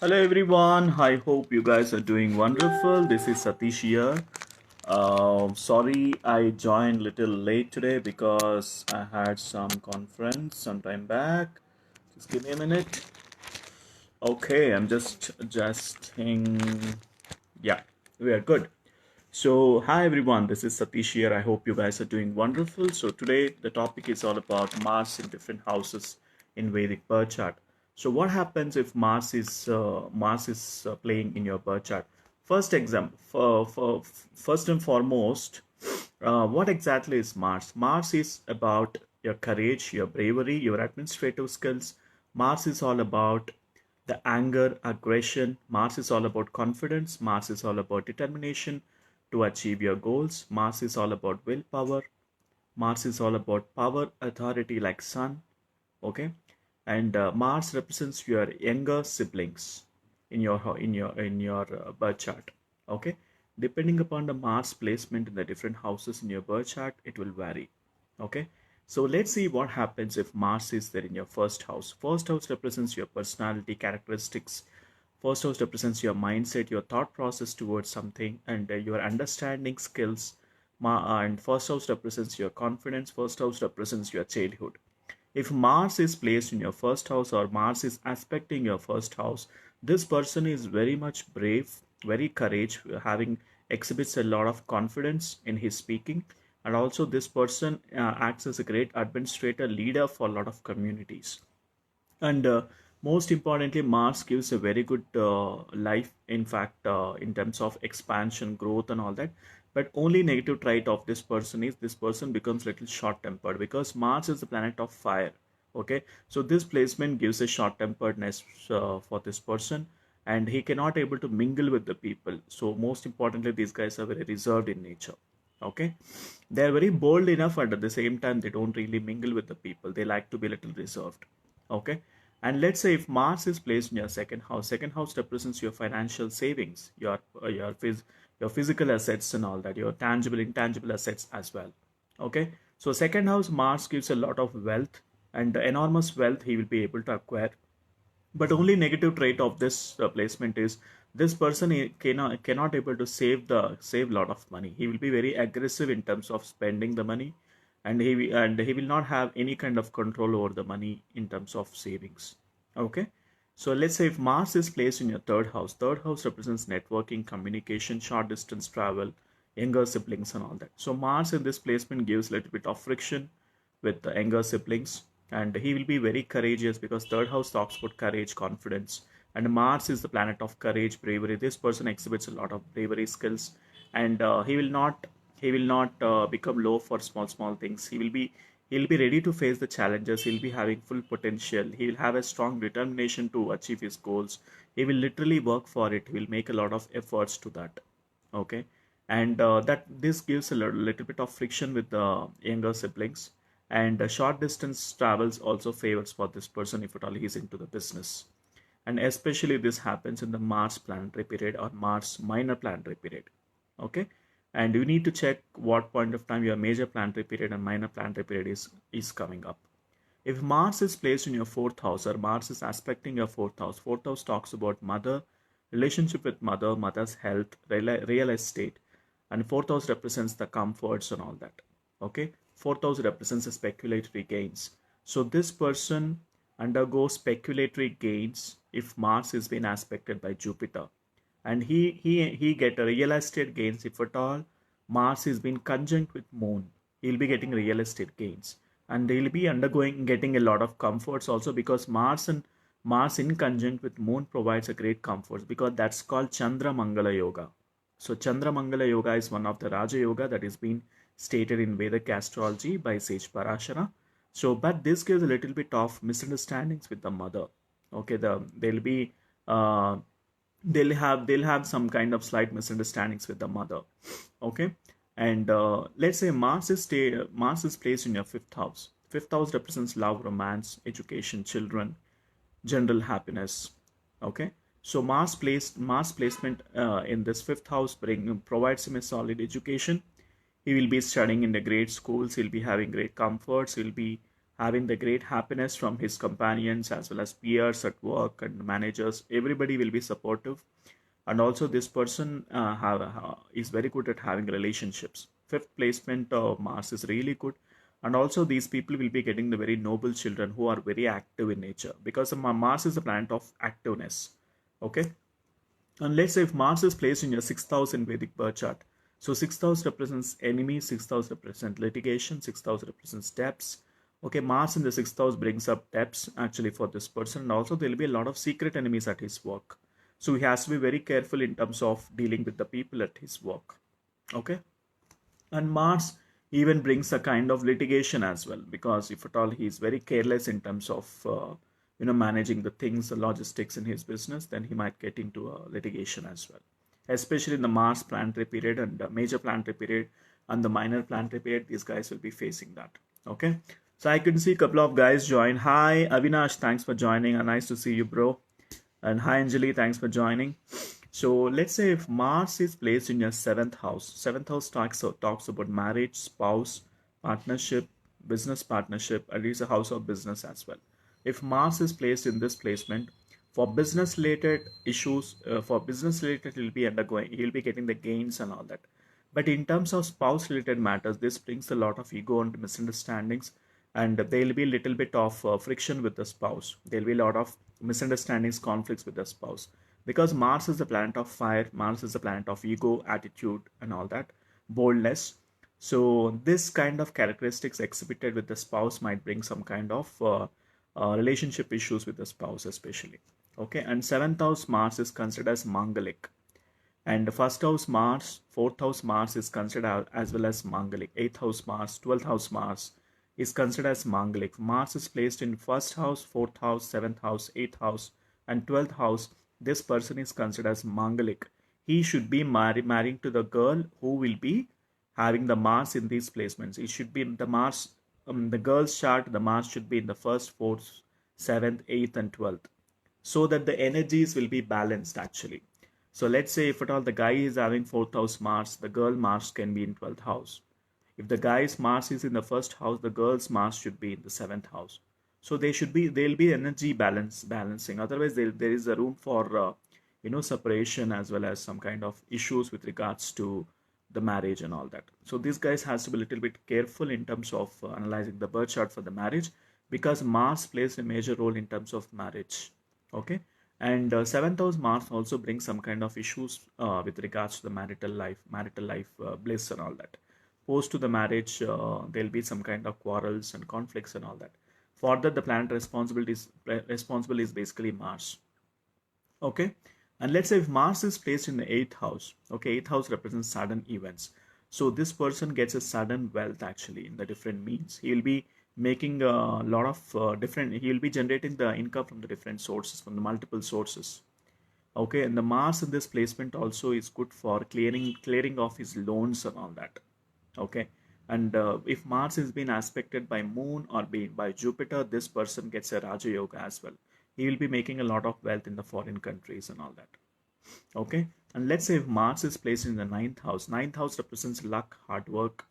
Hello everyone, I hope you guys are doing wonderful. This is Satish here. Sorry I joined little late today because I had some conference some time back. Just give me a minute. Okay, I'm just adjusting. Yeah, we are good. So, hi everyone, this is Satish here. I hope you guys are doing wonderful. So, today the topic is all about Mars in different houses in Vedic birth chart. So, what happens if Mars is playing in your birth chart? First example, first and foremost, what exactly is Mars? Mars is about your courage, your bravery, your administrative skills. Mars is all about the anger, aggression. Mars is all about confidence. Mars is all about determination to achieve your goals. Mars is all about willpower. Mars is all about power, authority like sun. Okay, and Mars represents your younger siblings in your birth chart. Okay, depending upon the Mars placement in the different houses in your birth chart, it will vary. Okay, so let's see what happens if Mars is there in your first house. First house represents your personality characteristics. First house represents your mindset, your thought process towards something, and your understanding skills. And first house represents your confidence. First house represents your childhood. If Mars is placed in your first house or Mars is aspecting your first house, this person is very much brave, very courage, having exhibits a lot of confidence in his speaking, and also this person acts as a great administrator, leader for a lot of communities. And most importantly, Mars gives a very good life, in fact, in terms of expansion, growth, and all that. But only negative trait of this person is this person becomes little short tempered because Mars is the planet of fire. Okay, so this placement gives a short temperedness for this person, and he cannot able to mingle with the people. So most importantly, these guys are very reserved in nature. Okay, they are very bold enough, and at the same time they don't really mingle with the people. They like to be a little reserved. Okay, and let's say if Mars is placed in your second house represents your financial savings, your physical assets and all that, your tangible intangible assets as well. Okay, so second house Mars gives a lot of wealth, and enormous wealth he will be able to acquire. But only negative trait of this placement is this person cannot able to save lot of money. He will be very aggressive in terms of spending the money, and he will not have any kind of control over the money in terms of savings. Okay, so let's say if Mars is placed in your third house represents networking, communication, short distance travel, younger siblings and all that. So Mars in this placement gives a little bit of friction with the younger siblings, and he will be very courageous because third house talks about courage, confidence, and Mars is the planet of courage, bravery. This person exhibits a lot of bravery skills, and he will not become low for small things. He'll be ready to face the challenges. He'll be having full potential. He will have a strong determination to achieve his goals. He will literally work for it. He will make a lot of efforts to that. Okay, and that this gives a little bit of friction with the younger siblings, and short distance travels also favors for this person if at all he's into the business, and especially this happens in the Mars planetary period or Mars minor planetary period. Okay, and you need to check what point of time your major planetary period and minor planetary period is coming up. If Mars is placed in your fourth house or Mars is aspecting your fourth house talks about mother, relationship with mother, mother's health, real estate, and fourth house represents the comforts and all that. Okay, fourth house represents the speculatory gains. So this person undergoes speculatory gains if Mars is being aspected by Jupiter, and he get a real estate gains if at all Mars is being conjunct with Moon. He'll be getting real estate gains, and he'll be undergoing getting a lot of comforts also because Mars in conjunct with Moon provides a great comforts because that's called Chandra Mangala Yoga. So Chandra Mangala Yoga is one of the Raja Yoga that is being stated in Vedic Astrology by Sage Parashara. So, but this gives a little bit of misunderstandings with the mother. Okay, uh, they'll have some kind of slight misunderstandings with the mother. Okay, and let's say Mars is placed in your fifth house. Fifth house represents love, romance, education, children, general happiness. Okay, so Mars placement in this fifth house provides him a solid education. He will be studying in the great schools. He'll be having great comforts. He'll be having the great happiness from his companions as well as peers at work and managers. Everybody will be supportive, and also this person is very good at having relationships. Fifth placement of Mars is really good, and also these people will be getting the very noble children who are very active in nature, because Mars is a planet of activeness. Okay, and let's say if Mars is placed in your sixth house in Vedic birth chart, so sixth house represents enemy, sixth house represents litigation, sixth house represents debts. Okay, Mars in the sixth house brings up debts actually for this person, and also there will be a lot of secret enemies at his work. So he has to be very careful in terms of dealing with the people at his work. Okay, and Mars even brings a kind of litigation as well, because if at all he is very careless in terms of managing the things, the logistics in his business, then he might get into a litigation as well, especially in the Mars planetary period and the major planetary period and the minor planetary period. These guys will be facing that. Okay, so I can see a couple of guys join. Hi Avinash, thanks for joining, and nice to see you, bro. And hi Anjali, thanks for joining. So let's say if Mars is placed in your seventh house talks about marriage, spouse, partnership, business partnership, at least a house of business as well. If Mars is placed in this placement, for business related issues, for business related, he'll be getting the gains and all that. But in terms of spouse related matters, this brings a lot of ego and misunderstandings, and there will be a little bit of friction with the spouse. There will be a lot of misunderstandings, conflicts with the spouse, because Mars is the planet of fire. Mars is the planet of ego, attitude, and all that, boldness. So this kind of characteristics exhibited with the spouse might bring some kind of relationship issues with the spouse, especially. Okay, and seventh house Mars is considered as Mangalik, and the first house Mars, fourth house Mars is considered as well as Mangalik. Eighth house Mars, 12th house Mars is considered as Mangalik. Mars is placed in first house, fourth house, seventh house, eighth house, and 12th house. This person is considered as Mangalik. He should be marrying to the girl who will be having the Mars in these placements. It should be the Mars, the girl's chart, the Mars should be in the first, fourth, seventh, eighth, and 12th, so that the energies will be balanced actually. So let's say if at all the guy is having fourth house Mars, the girl Mars can be in 12th house. If the guy's Mars is in the first house, the girl's Mars should be in the seventh house. So there'll be energy balancing. Otherwise, there is a room for separation, as well as some kind of issues with regards to the marriage and all that. So these guys has to be a little bit careful in terms of analyzing the birth chart for the marriage, because Mars plays a major role in terms of marriage. Okay, and seventh house Mars also brings some kind of issues with regards to the marital life, bliss and all that. Post to the marriage, there'll be some kind of quarrels and conflicts and all that. For that, the planet responsible is basically Mars. Okay, and let's say if Mars is placed in the eighth house. Okay, eighth house represents sudden events. So this person gets a sudden wealth actually in the different means. He will be making a lot of he will be generating the income from the different sources, from the multiple sources. Okay, and the Mars in this placement also is good for clearing off his loans and all that. Okay, and if Mars is being aspected by Moon or by Jupiter, this person gets a Raja Yoga as well. He will be making a lot of wealth in the foreign countries and all that. Okay, and let's say if Mars is placed in the ninth house. Ninth house represents luck, hard work,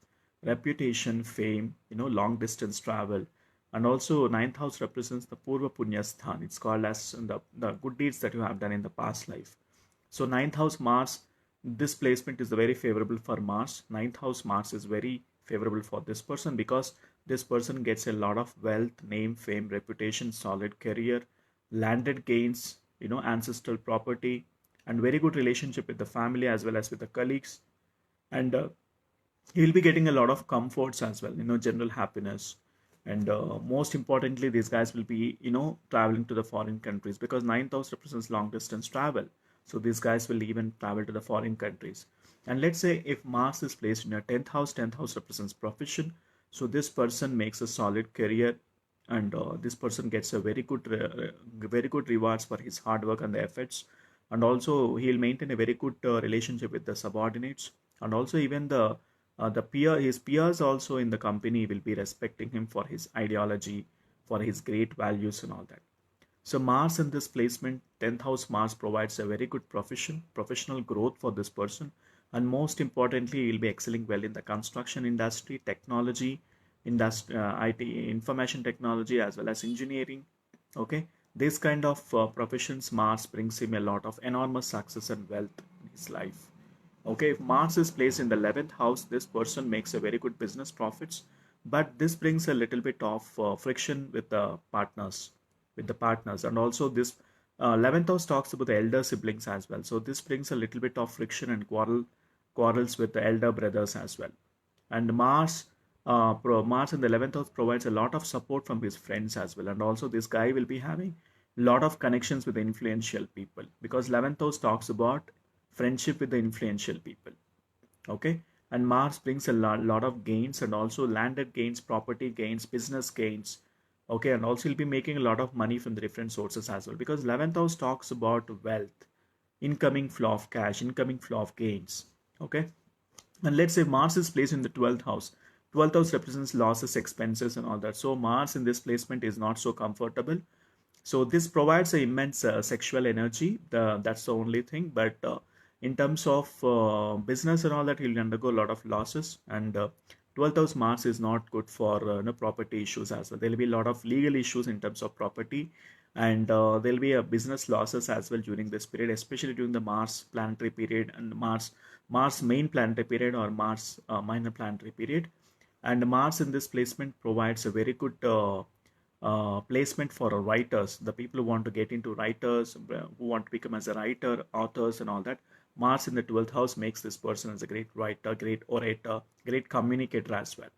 reputation, fame, long distance travel. And also ninth house represents the Purva Punya Sthan. It's called as the good deeds that you have done in the past life. So ninth house Mars, this placement is very favorable for Mars. Ninth house Mars is very favorable for this person, because this person gets a lot of wealth, name, fame, reputation, solid career, landed gains, ancestral property, and very good relationship with the family as well as with the colleagues. And he will be getting a lot of comforts as well, general happiness. And most importantly, these guys will be, traveling to the foreign countries, because ninth house represents long distance travel. So these guys will even travel to the foreign countries. And let's say if Mars is placed in your 10th house represents profession. So this person makes a solid career, and this person gets a very good rewards for his hard work and the efforts. And also he'll maintain a very good relationship with the subordinates, and also even his peers also in the company will be respecting him for his ideology, for his great values and all that. So Mars in this placement, 10th house Mars provides a very good professional growth for this person. And most importantly, he'll be excelling well in the construction industry, technology, IT, information technology, as well as engineering. Okay, this kind of professions, Mars brings him a lot of enormous success and wealth in his life. Okay, if Mars is placed in the 11th house, this person makes a very good business profits, but this brings a little bit of friction with the partners, and also this 11th house talks about the elder siblings as well. So this brings a little bit of friction and quarrels with the elder brothers as well. And Mars in the 11th house provides a lot of support from his friends as well, and also this guy will be having a lot of connections with the influential people, because 11th house talks about friendship with the influential people. Okay, and Mars brings a lot of gains, and also landed gains, property gains, business gains. Okay, and also he'll be making a lot of money from the different sources as well, because 11th house talks about wealth, incoming flow of cash, incoming flow of gains. Okay, and let's say Mars is placed in the 12th house. 12th house represents losses, expenses, and all that. So Mars in this placement is not so comfortable. So this provides a immense sexual energy. That's the only thing. But in terms of business and all that, he'll undergo a lot of losses. And 12th house Mars is not good for property issues as well. There'll be a lot of legal issues in terms of property, and there'll be a business losses as well during this period, especially during the Mars planetary period and Mars main planetary period, or Mars minor planetary period. And Mars in this placement provides a very good placement for writers, the people who want to get into writers, who want to become as a writer, authors, and all that. Mars in the 12th house makes this person as a great writer, great orator, great communicator as well.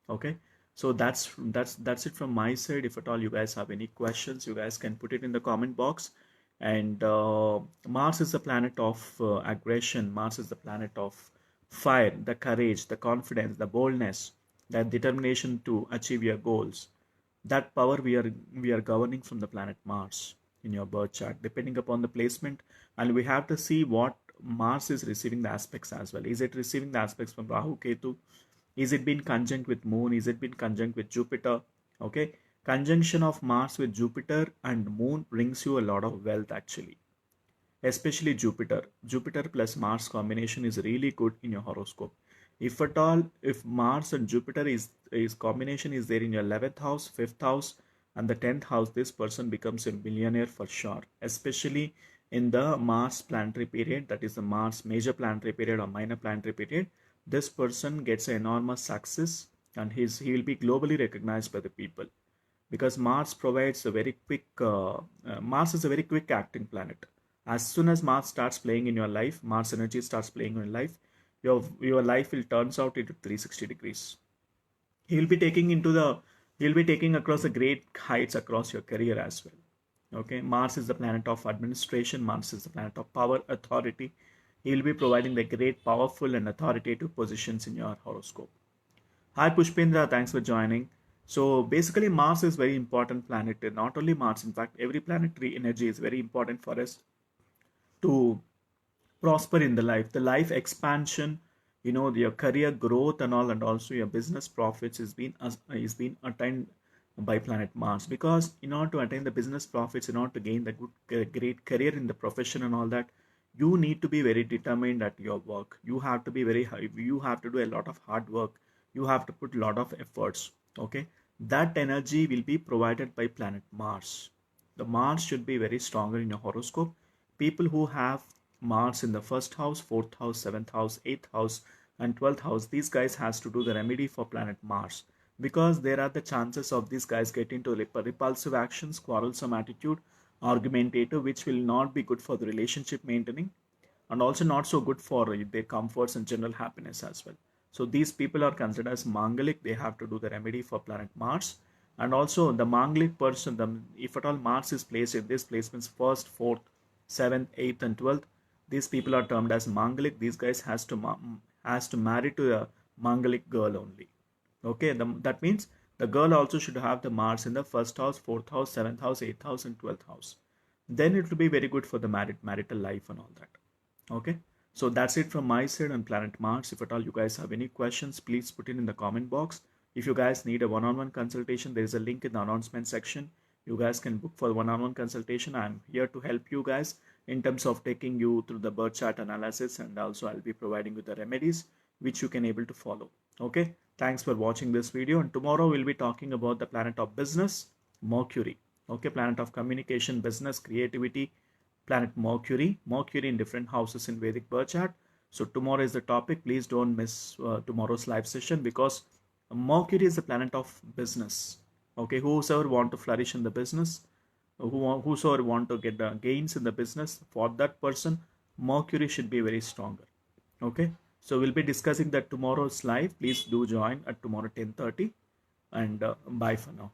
Okay, so that's it from my side. If at all you guys have any questions, you guys can put it in the comment box. And Mars is the planet of aggression. Mars is the planet of fire, the courage, the confidence, the boldness, the determination to achieve your goals. That power we are governing from the planet Mars in your birth chart, depending upon the placement. And we have to see what Mars is receiving the aspects as well. Is it receiving the aspects from Rahu, Ketu? Is it been conjunct with Moon? Is it been conjunct with Jupiter? Okay, conjunction of Mars with Jupiter and Moon brings you a lot of wealth actually, especially Jupiter plus Mars combination is really good in your horoscope. If at all, if Mars and Jupiter is combination is there in your 11th house, 5th house, and the 10th house, this person becomes a millionaire for sure, especially in the Mars planetary period, that is the Mars major planetary period or minor planetary period. This person gets an enormous success, and he will be globally recognized by the people, because Mars provides a very quick Mars is a very quick acting planet. As soon as Mars starts playing in your life, Mars energy starts playing in your life, your life will turns out into 360 degrees. He will be taking across the great heights across your career as well. Okay, Mars is the planet of administration. Mars is the planet of power, authority. He will be providing the great, powerful, and authoritative positions in your horoscope. Hi Pushpendra, thanks for joining. So basically, Mars is very important planet. Not only Mars, in fact, every planetary energy is very important for us to prosper in the life expansion, your career growth and all, and also your business profits is being attained by planet Mars. Because in order to attain the business profits, in order to gain the good great career in the profession and all that, you need to be very determined at your work. You have to be very high, you have to do a lot of hard work, you have to put a lot of efforts. Okay, that energy will be provided by planet Mars. The Mars should be very stronger in your horoscope. People who have Mars in the first house, fourth house, seventh house, eighth house, and 12th house, these guys has to do the remedy for planet Mars, because there are the chances of these guys getting into repulsive actions, quarrelsome attitude, argumentative, which will not be good for the relationship maintaining, and also not so good for their comforts and general happiness as well. So these people are considered as Mangalic. They have to do the remedy for planet Mars. And also the Mangalic person, if at all Mars is placed in this placements, first, fourth, seventh, eighth, and 12th, these people are termed as Mangalic. These guys has to marry to a Mangalic girl only. Okay, that means the girl also should have the Mars in the first house, fourth house, seventh house, eighth house, and 12th house. Then it will be very good for the marital life and all that. Okay, so that's it from my side on planet Mars. If at all you guys have any questions, please put it in the comment box. If you guys need a one-on-one consultation, there is a link in the announcement section. You guys can book for one-on-one consultation. I'm here to help you guys in terms of taking you through the birth chart analysis, and also I'll be providing you the remedies which you can able to follow. Okay, Thanks for watching this video, and tomorrow we'll be talking about the planet of business, Mercury. Okay, planet of communication, business, creativity, planet Mercury. Mercury in different houses in Vedic birth chart. So tomorrow is the topic. Please don't miss tomorrow's live session, because Mercury is the planet of business. Okay, whosoever want to flourish in the business, whosoever want to get the gains in the business, for that person, Mercury should be very stronger. Okay, so we'll be discussing that tomorrow's live. Please do join at tomorrow 10:30, and bye for now.